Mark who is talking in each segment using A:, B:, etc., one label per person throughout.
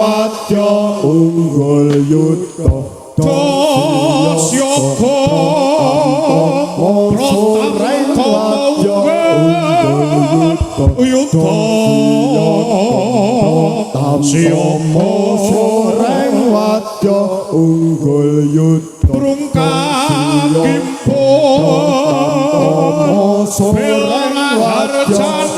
A: wadya unggul yuda
B: Dasyaka
A: soreng wadya unggul yuda Dasyaka soreng wadya unggul yuda
B: Brungkang kimpo
A: soreng wadya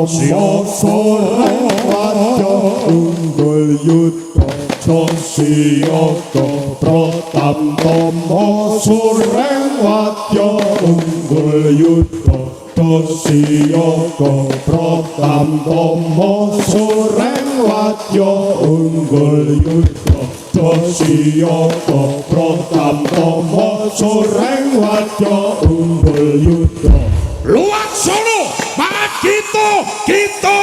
B: Praja
A: soreng wadya unggul yuda Dasyaka Pratantama soreng wadya unggul yuda Dasyaka Pratantama soreng wadya unggul yuda Dasyaka Pratantama soreng wadya unggul yuda
B: Luwaksono Magito Gito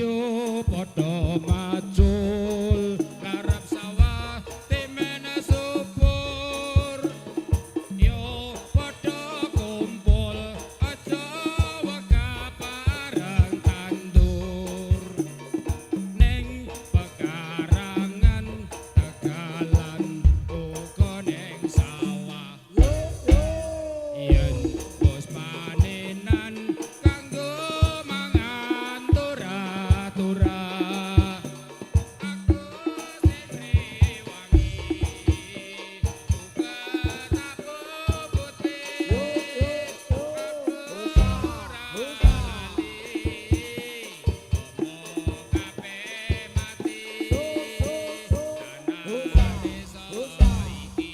B: yo padha macul ngarep sawah temene subur yo padha kumpul aja weka parang tandur ning pekarangan tegalan uga ning sawah yen wis panenan kanggo mangan tura-tura aku sing rewangi uga tapo putih aku ora lali omong kabeh mati tanah desa iki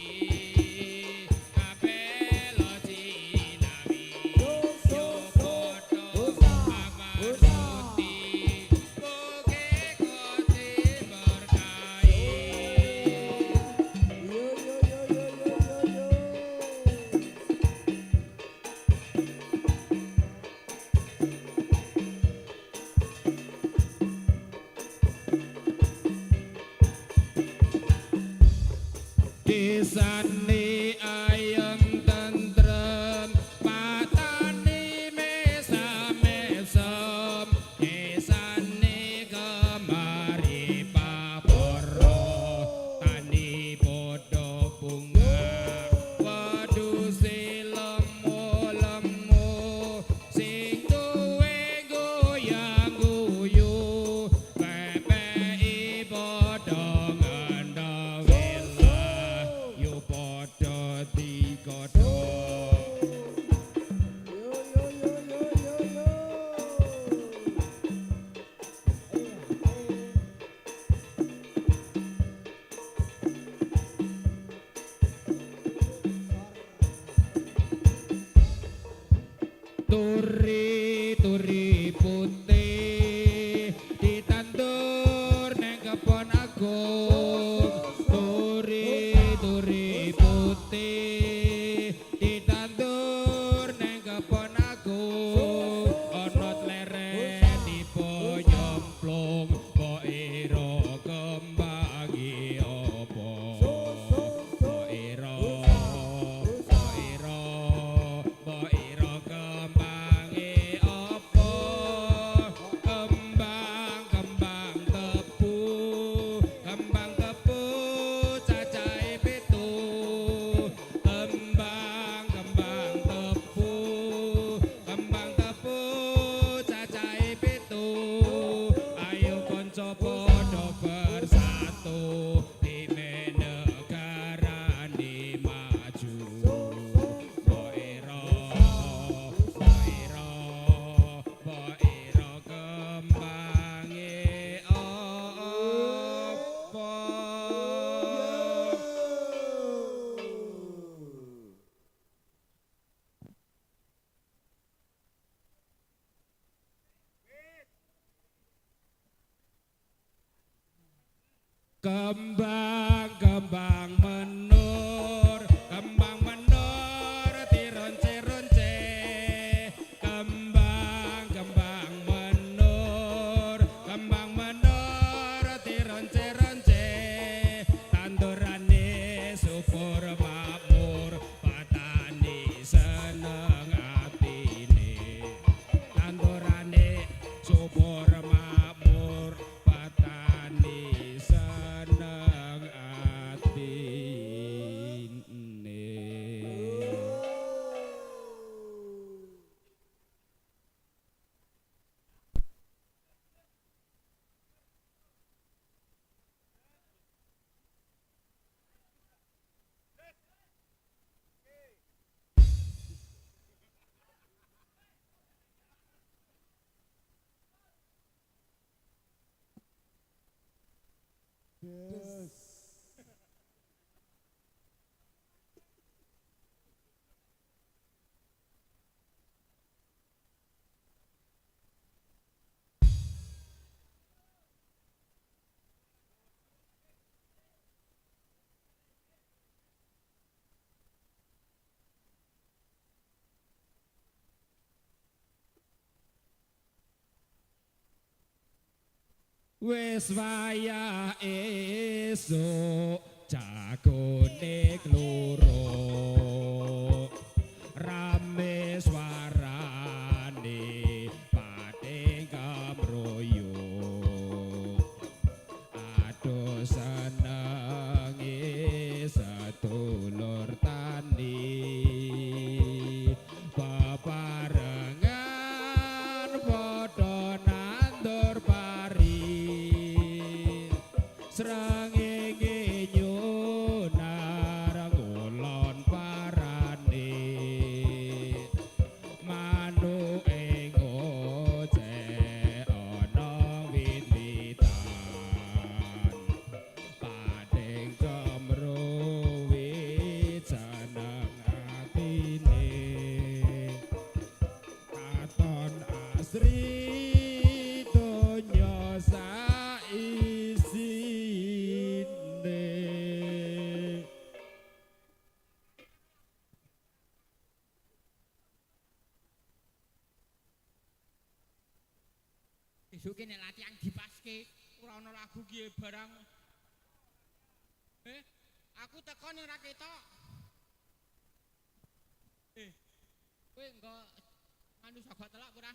B: kabeh lo cinawi yo padha mangan putih mugi Gusti berkahi Desane ayem tentrem patane mesam-mesem desane kemari paporo tani padha bunga wedhuse lemu-lemu sing duwe goyang-guyu pepeki padha ngandhawi yo padha digodhog turi putih ditandur neng kebon agung turi putih ditandur neng kebon agung ana leren tiba nyemplung kok ira kembangi apa kok ira kembangi apa kembang tebu cacahe pitu kembang tebu cacahe pitu ayo kanca padha bersatu dene negarane maju mbok ira kembange apa kembang menur dironce-ronce kembang menur dironce-ronce tandurane subur makmur patani seneng atine tandurane subur makmur patani seneng atine wis wayah esuk jagone kloro rame swarane pating kamroyo aduh senenge sedulur tani bebarengan padha nandur pari srengenge nyunar ngulon parane manuk ing ojek ana wit-witan pating kemruwi jeneng atine katon asri donya saisine. Esuk nek latihan dipaske ora ana lagu ki barang. Aku teko ning ra ketok. Kowe engko anu sagok telok ora?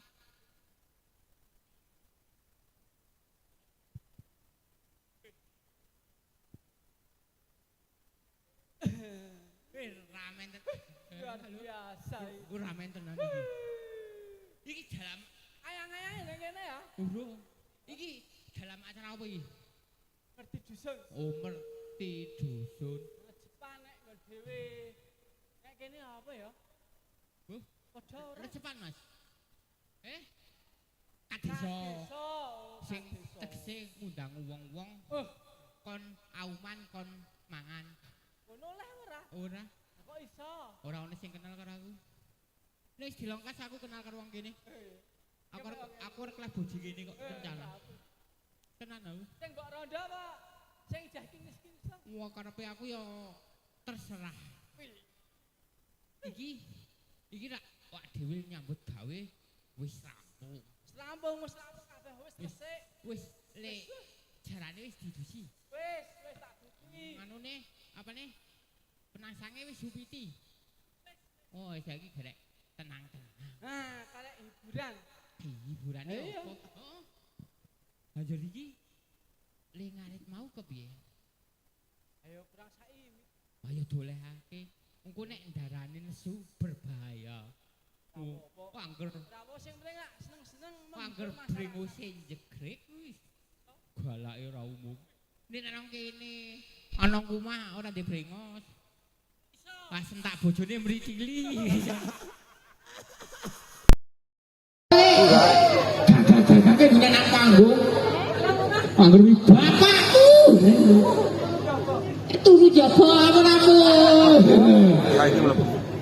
B: Ramen
C: Luar biasa.
B: iki. Ramen tenan iki. Iki dalam
C: Ayang-ayang nang kene ya.
B: urung. Iki dalam acara apa iki?
C: Ngerti dusun.
B: Oh, ngerti dusun.
C: Rejepan nek nggon dhewe. Nek kene apa ya?
B: Huh?
C: Padha ora.
B: Rejepan, Mas. Kadesa.
C: Desa.
B: Sing tegese ngundang wong-wong kon auman kon mangan.
C: Ngono leh ora?
B: Ora,
C: Kok iso?
B: ora ono sing kenal karo aku. Nek dilongkas aku kenal karo wong kene. Aku arep kelas boji kene kok kencal. Tenan aku.
C: Sing kok rondo apa? Sing jah kinis-kinis.
B: Wah karepe aku ya terserah. Iki rak wak dhewe nyambut gawe wis rampung.
C: Wis rampung kabeh wis resik.
B: Wis le jarane wis didusi.
C: Wis tak duki.
B: Anune apane? Penangsange wis supiti. Oh, saiki gerek tenang-tenang.
C: Nah, karek hiburan.
B: Hiburane
C: Iya.
B: opo? Heeh. Ha jadi iki le ngarit mau kepiye?
C: Ayo kurang saiki.
B: Ayo dolehake. Engko nek ndarane nesu berbahaya.
C: Apa?
B: Angger
C: Rawo sing penting lak seneng-seneng
B: angger brengose jegrek wis galake ora umum. Nek nang kene ana kumah ora ndek brengos.
C: Iso.
B: Pas entak bojone mricili. Kakek dina nang panggung. Panggung iki bapakku. Turu jaba apa kamu?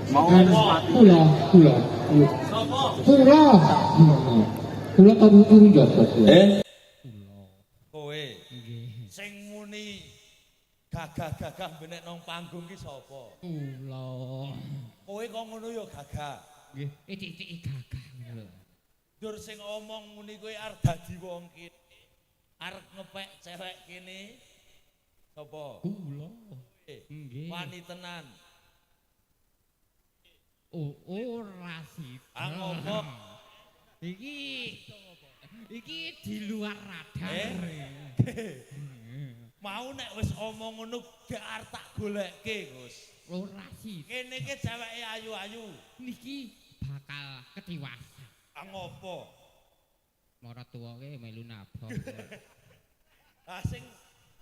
D: Mau
B: Kula. Kula. Kula kan turu jaba.
D: kowe
B: Nggih.
D: sing muni gagah-gagah benek nang panggung ki sapa?
B: Kula.
D: Kowe kok ngono ya gagah.
B: Nggih. Titik gagah ngono lho.
D: Dur sing omong muni kowe arep dadi wong kene. Arep ngepek cewek kene. Sapa?
B: Kula. Nggih.
D: Wani tenan.
B: Oh, ora sih.
D: Ngopo?
B: Iki di luar radar.
D: Mau nek wis omong ngono gak arep tak golekke, Gus.
B: Ora sih.
D: Kene iki ceweke ayu-ayu.
B: Niki bakal ketiwasan.
D: Ngopo?
B: Mara tuwake melu nabok.
D: Lah sing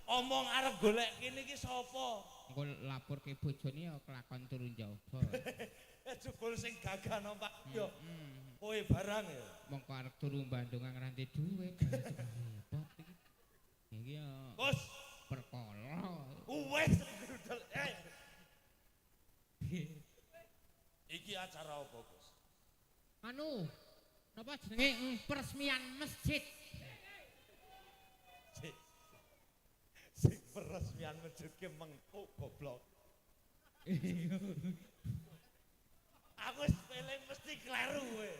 D: omong arep golek kene iki sapa?
B: Engko lapor ke bojone ya kelakon turun jaba.
D: Jebul sing gagah nang Pak yo. Kowe barang ya.
B: Mongko arep turu Bandung nganti dhuwit. Repot iki. Iki ya
D: Gus,
B: perkara.
D: wes grudel. Iki acara apa, Gus?
B: Anu, napa jenenge peresmian masjid.
D: Sing peresmian masjid ki mengko goblok. Aku sepeling mesti kleru kowe.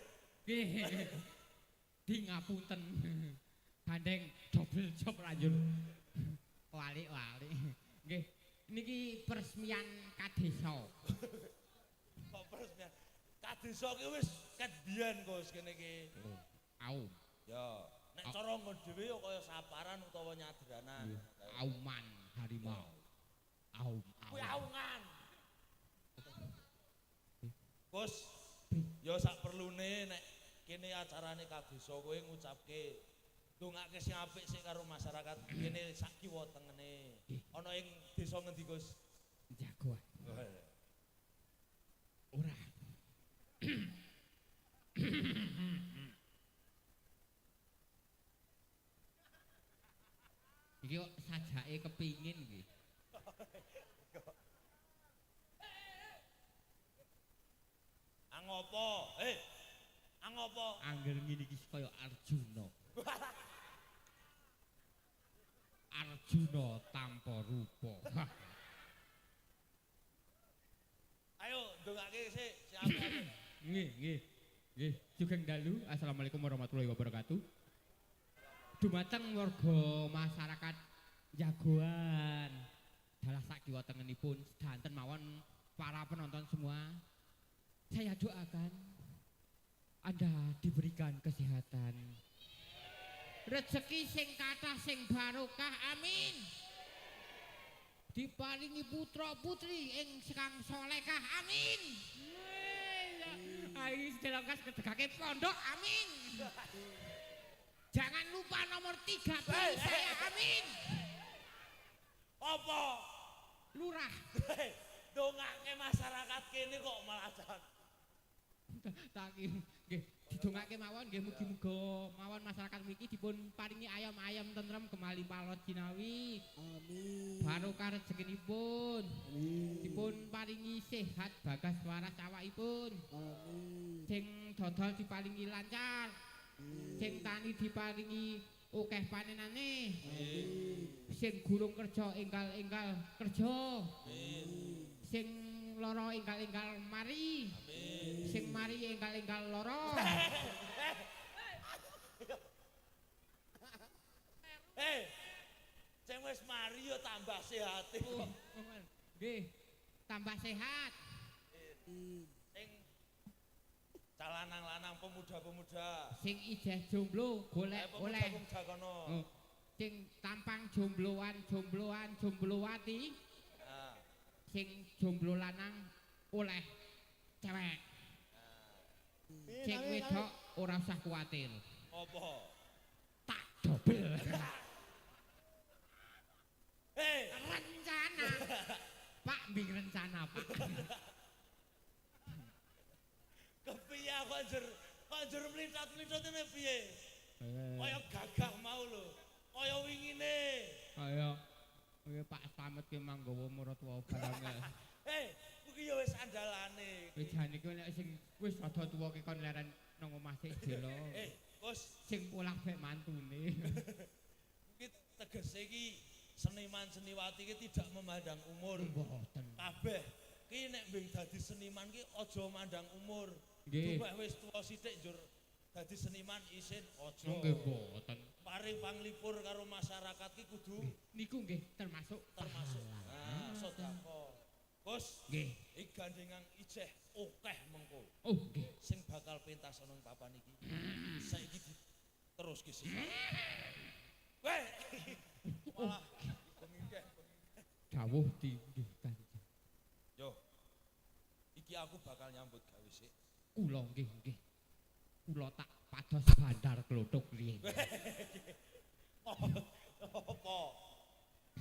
B: Nggih. Di ngapunten. Gandeng double job lanjut. Wali. Nggih, niki peresmian kadesa.
D: Kok peresmian? Kadesa ki wis ket biyen Gus kene iki.
B: Au.
D: Ya, nek cara nggon dhewe kaya saparan utawa nyadranan.
B: Auman harimau. Aum.
D: Kuwi aungan. Gus, ya sak perlune nek kene acarane kadesa kowe ngucapke ndongake sing apik sik karo masyarakat kene sak kiwa tengene. Ana ing desa ngendi Gus?
B: Jagoan. Ora. Iki kok sajake kepingin iki.
D: Angopo? Angopo?
B: Angger ngene iki kaya Arjuna. Arjuna tanpa rupa.
D: Ayo ndongake sik apik.
B: Nggih. Sugeng dalu. Assalamualaikum warahmatullahi wabarakatuh. Dumateng warga masyarakat Jagoan. Dalah sakiwa tengenipun sedanten mawon para penonton semua. Saya doakan Anda diberikan kesehatan. Rezeki sing kathah sing barokah, amin. Diparingi putra putri ing sekang solehah, amin. Ayo sedelongkas kedegake pondok, amin. Jangan lupa nomor 3 pilih saya, amin.
D: Apa?
B: Lurah.
D: Dongake masyarakat kene kok malah
B: Taki nggih didongake mawon nggih mugi-muga mawon masyarakat mriki dipun paringi ayam-ayam tentrem gemali palot jinawi.
A: Amin.
B: Barokah rezekinipun. Dipun paringi sehat bagas waras awakipun.
A: Amin.
B: Sing dodol diparingi lancar. Sing tani diparingi akeh panenane. Sing gurung kerja enggal-enggal kerja. Sing lara enggal-enggal mari. Sing mari enggal-enggal lara.
D: Sing wis mari yo tambah sehat.
B: Nggih, tambah sehat.
D: Sing calanang-lanang pemuda-pemuda.
B: Sing ijeh jomblo golek oleh.
D: Pemuda kono.
B: Sing tampang jombloan jomblowati. Sing jomblo lanang oleh cewek. Sing wedok ora usah kuwatir.
D: Apa?
B: Tak dobel. Rencana. Pak mbing rencana, Pak.
D: Kepiye aku anjur mlintat-mlintat ngene piye? Kaya gagah mau lho. Kaya wingine.
B: Kaya Pak Slamet ki manggawa maratuwa barange.
D: Kuwi ya wis andalane.
B: Wis jane ki nek sing wis rada tuwa ki kon leren nang omah sik delo.
D: Gus,
B: Sing polah bek mantune.
D: iki tegese iki seniman seniwati iki tidak memandang umur.
B: Mboten.
D: Kabeh ki nek mbing dadi seniman ki aja mandang umur.
B: Nggih.
D: Coba wis tuwa sithik njur dadi seniman isin aja.
B: Nggih mboten.
D: Paring panglipur karo masyarakat ki kudu
B: Niku nggih termasuk
D: sedekah. Gus,
B: nggih.
D: iki gandengan ijeh akeh mengko.
B: Oh nggih.
D: Sing bakal pentas ana ing papan iki. Saiki teruske sih. Weh. Malah pengingkeh.
B: Dawuh di nggih Kanjeng.
D: Yo. Iki aku bakal nyambut gawe sik.
B: Kula nggih. Kula tak pados bandar klothok riyen.
D: Apa?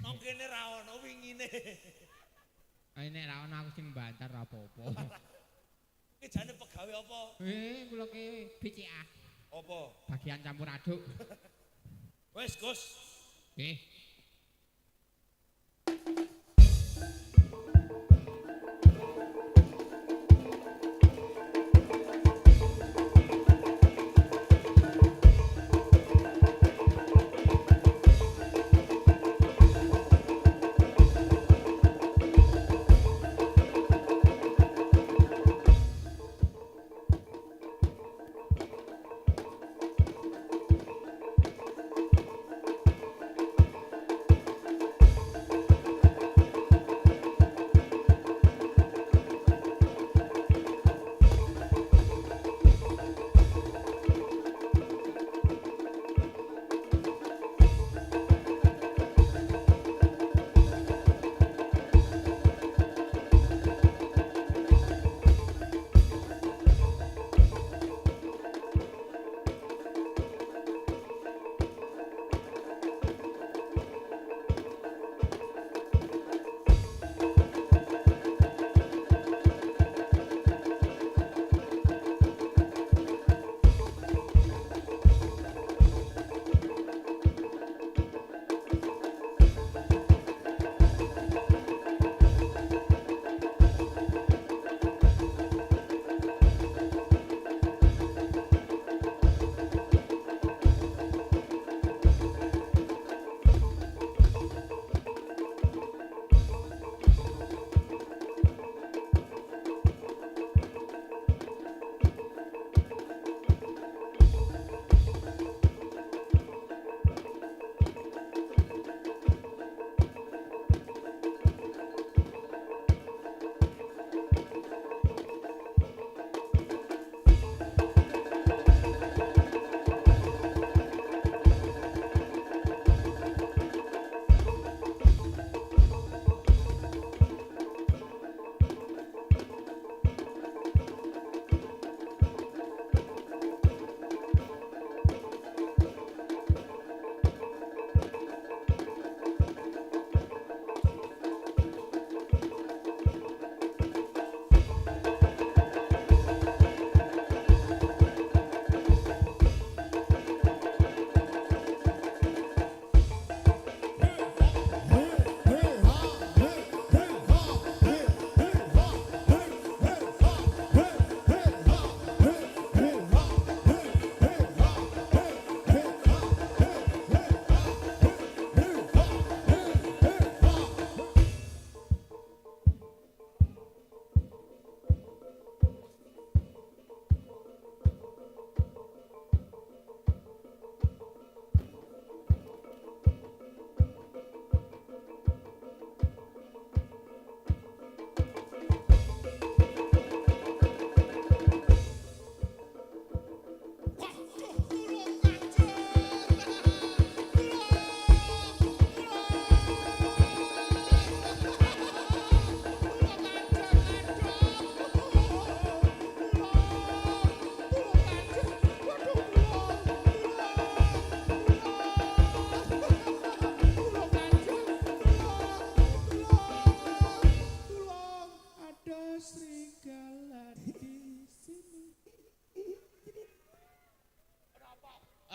D: Nang kene ra ono wingine.
B: Ae nek ra ono aku sing bantar apa-apa.
D: Iki jane pegawe apa?
B: Kula ki BCA.
D: Apa?
B: Bagian campur aduk.
D: Wes, Gus.
B: Nggih.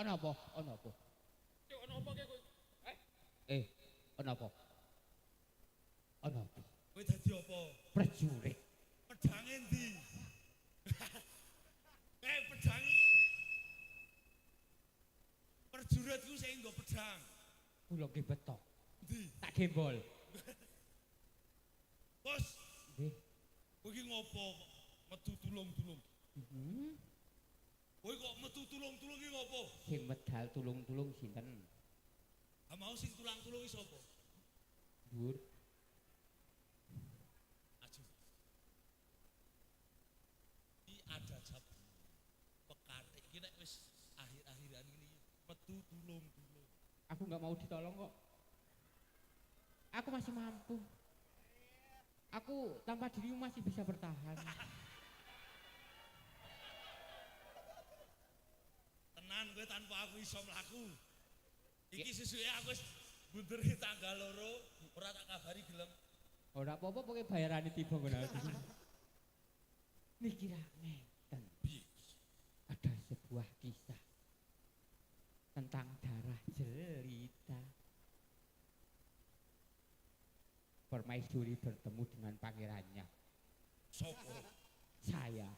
B: Ana apa? Ana apa?
C: Cuk ono apa ki kowe?
B: Ana apa? Ana apa?
D: Kowe dadi apa?
B: Prajurit.
D: Pedang endi? Pedang iku. Prajurit ku sing nggo pedang.
B: Kula nggih beto.
D: Endi?
B: Tak gembol.
D: Bos,
B: Nggih.
D: kowe iki ngopo kok metu tulung-tulung?
B: Hmm.
D: Kowe kok metu tulung-tulung iki ngopo?
B: Sing medal tulung-tulung sinten?
D: Ah mau sing tulang-tulung iki sapa?
B: Dhuwur.
D: Aju. Iki ada jab pekatik iki nek wis akhir-akhiran ini metu tulung-tulung.
B: Aku nggak mau ditolong kok. Aku masih mampu. Aku tanpa dirimu masih bisa bertahan.
D: Tenan kowe tanpa aku iso mlaku. Iki sesuke aku wis bunderi tanggal loro, ora tak kabari gelem.
B: Ora apa-apa pokoke bayarane tiba ngono aku. Niki ra ngeten.
D: Piye?
B: Ada sebuah kisah tentang darah jelita. Permaisuri bertemu dengan pangerannya.
D: Sopo?
B: Saya,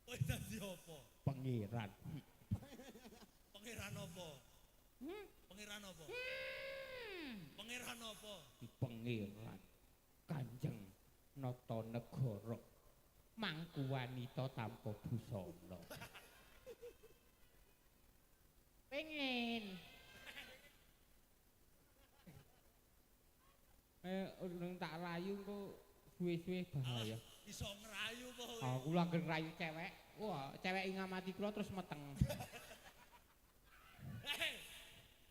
D: Kowe dadi apa?
B: pangeran.
D: Pangeran apa? Pangeran apa? Pangeran apa?
B: Pangeran Kanjeng Natanegara mangku wanita tanpa busana. Pengen. Urung tak rayu kok suwe-suwe bahaya.
D: Iso ngerayu apa kowe?
B: Aku lagi rayu cewek. Wah, cewek ngamati kula terus meteng.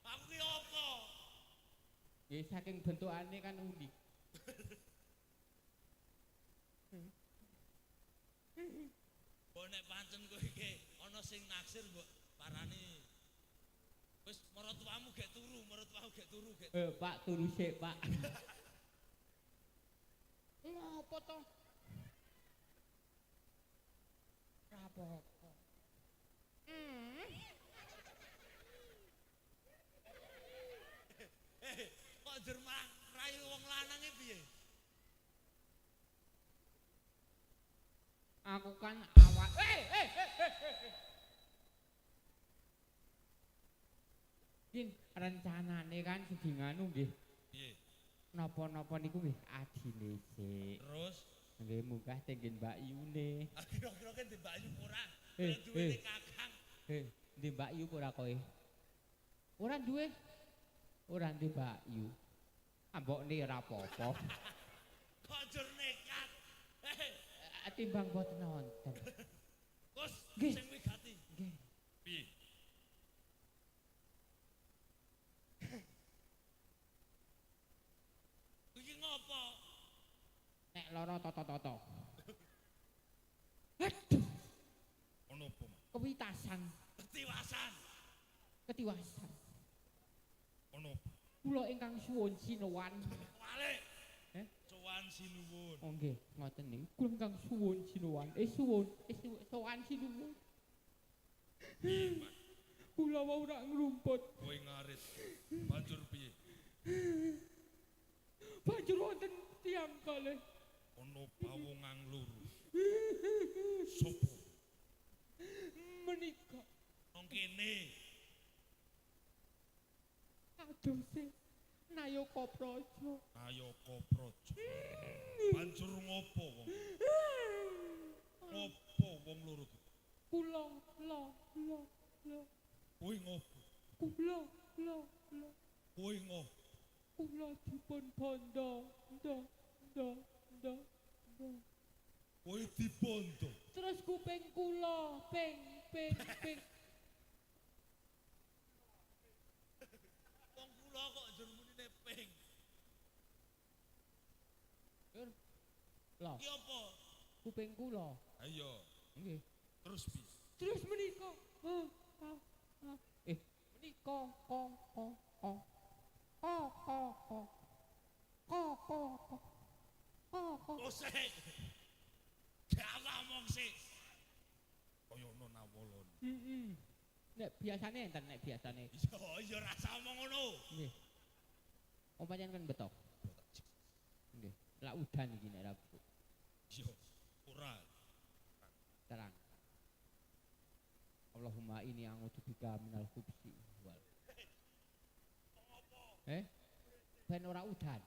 D: Aku ki apa?
B: Nggih saking bentukane kan unik.
D: Mbok nek pancen kowe iki ana sing naksir mbok parani. Wis maratuamu gek turu, maratuamu gek turu, gek.
B: Pak turu sik, Pak. Ngopo to? Rapopo.
D: Kok jermah rayu wong lanang e piye?
B: Aku kan awak. Kin rencanane kan sedinganu nggih.
D: Piye?
B: Napa-napa niku nggih adine sik.
D: Terus
B: Nggih munggah tenggen Mbak Yune.
D: kira-kira kan di Mbak Ayu ora?
B: Eh,
D: Duwe kakang.
B: Ndi Mbak Yu ora kowe? Ora duwe. Ora ndi Mbak Yu. Ambokne ora apa-apa.
D: Kok jur nekat?
B: Timbang boten nonton.
D: Bos,
B: Nggih.
D: sing wigati.
B: Nggih.
D: Piye? Iki ngopo?
B: Nek lara toto-toto. Aduh,
D: Ono apa, Mas?
B: kewitasan,
D: Ketiwasan.
B: ketiwasan.
D: Ono apa?
B: Kula ingkang suwun sinuwan.
D: Walik.
B: Eh?
D: Sowan sinuwun.
B: Oh nggih, ngoten niku. Kula ingkang suwun sinuwan. Sowan sinuwun.
D: Piye, Mas?
B: Kula wau rak ngrumput.
D: Kowe ngarit. Banjur piye?
B: Banjur wonten tiyang kalih.
D: Ono pawongan loro. Sopo?
B: Menika
D: Nang kene.
B: adose Nayaka Praja.
D: Ayo Koprojo. Banjur ngopo wong? Ngopo wong loro ku?
B: Kula
D: Kowe ngopo?
B: kula
D: Kowe ngopo?
B: kula dipun bondo.
D: Kowe dibondo.
B: Terus kuping kula ping.
D: Wong kula kok jur munine ping.
B: Lho,
D: Iki apa?
B: kuping kula.
D: Ayo,
B: Nggih.
D: terus piye?
B: Terus menika. Menika
D: Oh sik. Gak ngomong sik. Kaya ono nawolon.
B: Heeh. Nek biasane enten nek biasane.
D: Ya rasa omong ngono.
B: Nggih. Oh pancen kan betok. Nggih. Lah udan iki nek ra.
D: Yo ora.
B: Terang. Allahumma ini a'udzu bika minal khubsi wal. Ben ora udan.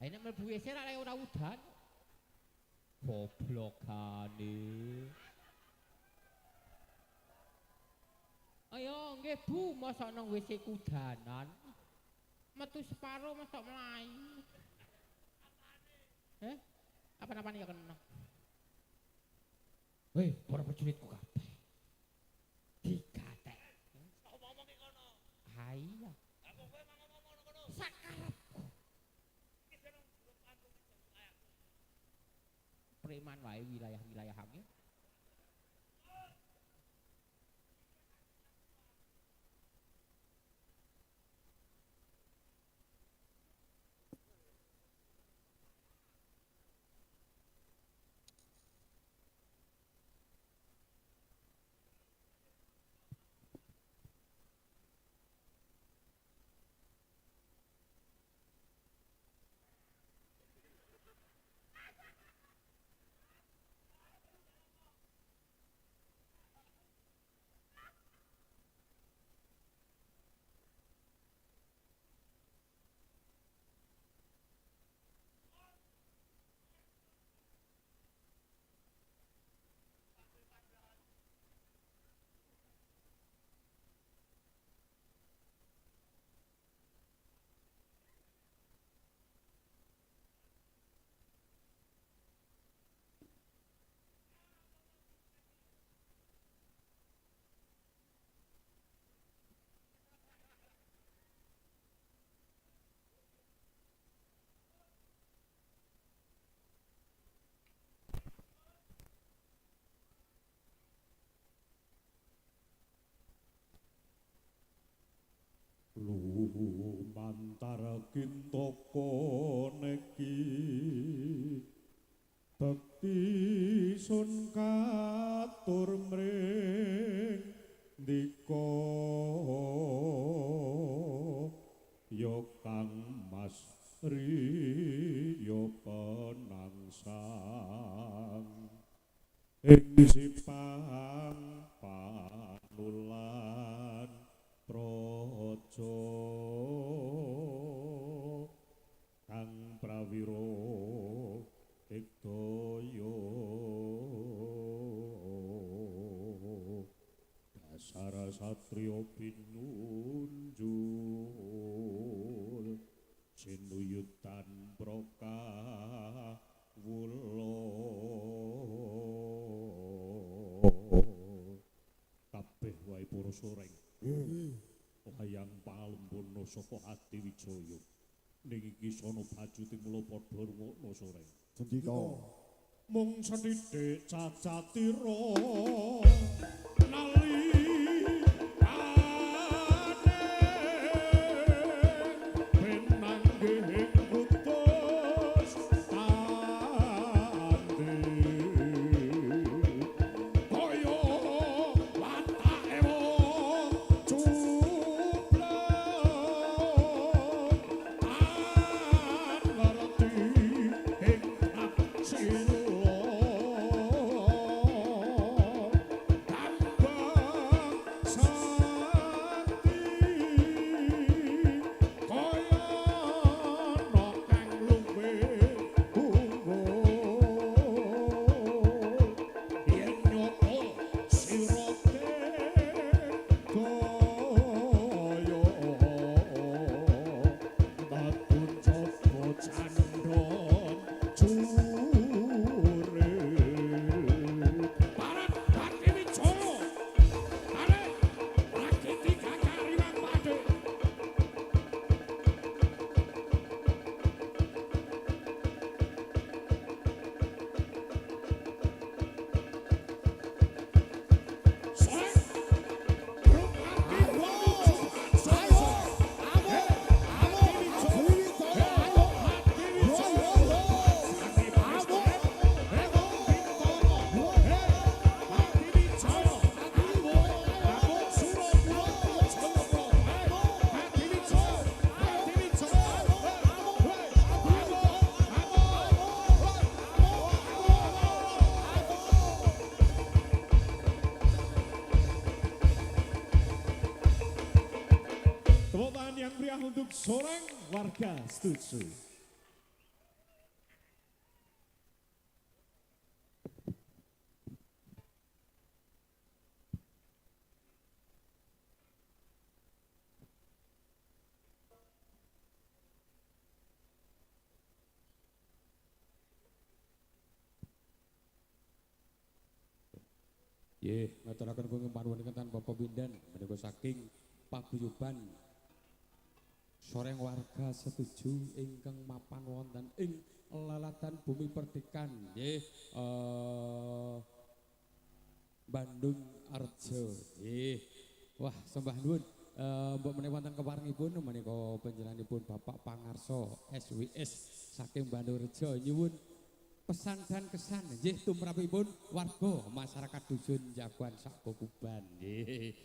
B: Nek mlebu WC ra ora udan. Goblokane. Ayo nggih Bu, mosok nang WC kudanan. Metu separo mosok mlayu. Apa-apane ya kena. Weh, para prajuritku kabeh. Digatek.
D: Ngomong iki kono.
B: Ha iya.
D: Aku kowe ngomong kono.
B: Sakarepku. Preman wae wilayah-wilayah hake.
E: Lumantar kintoko neki bekti sun katur mring dika ya kang mas riya penangsang ing sipang panulan praja kang prawira digdaya dasar satriya pinunjul sinuyutan prakawula kabeh wae para soreng wayang palembana saka ati wijaya ning iki sono bajuting mula padha rungokno soreng
F: Sendika
E: mung sethithik cacatira nali ben manggih kutus ati kaya watake wong cuplok ngerti ing sira setuju. Nggih, ngaturaken kenging panuwun tanpa pepindhan menika saking paguyuban soreng warga setuju ingkang mapan wonten ing lalatan bumi perdikan nggih Bandung Arjo nggih. Wah, sembah nuwun mbok menawi wonten keparengipun menika panjenenganipun Bapak Pangarso SWS saking Bandung Arjo nyuwun pesan dan kesan nggih tumrapipun warga masyarakat dusun Jagoan Sakukuban nggih.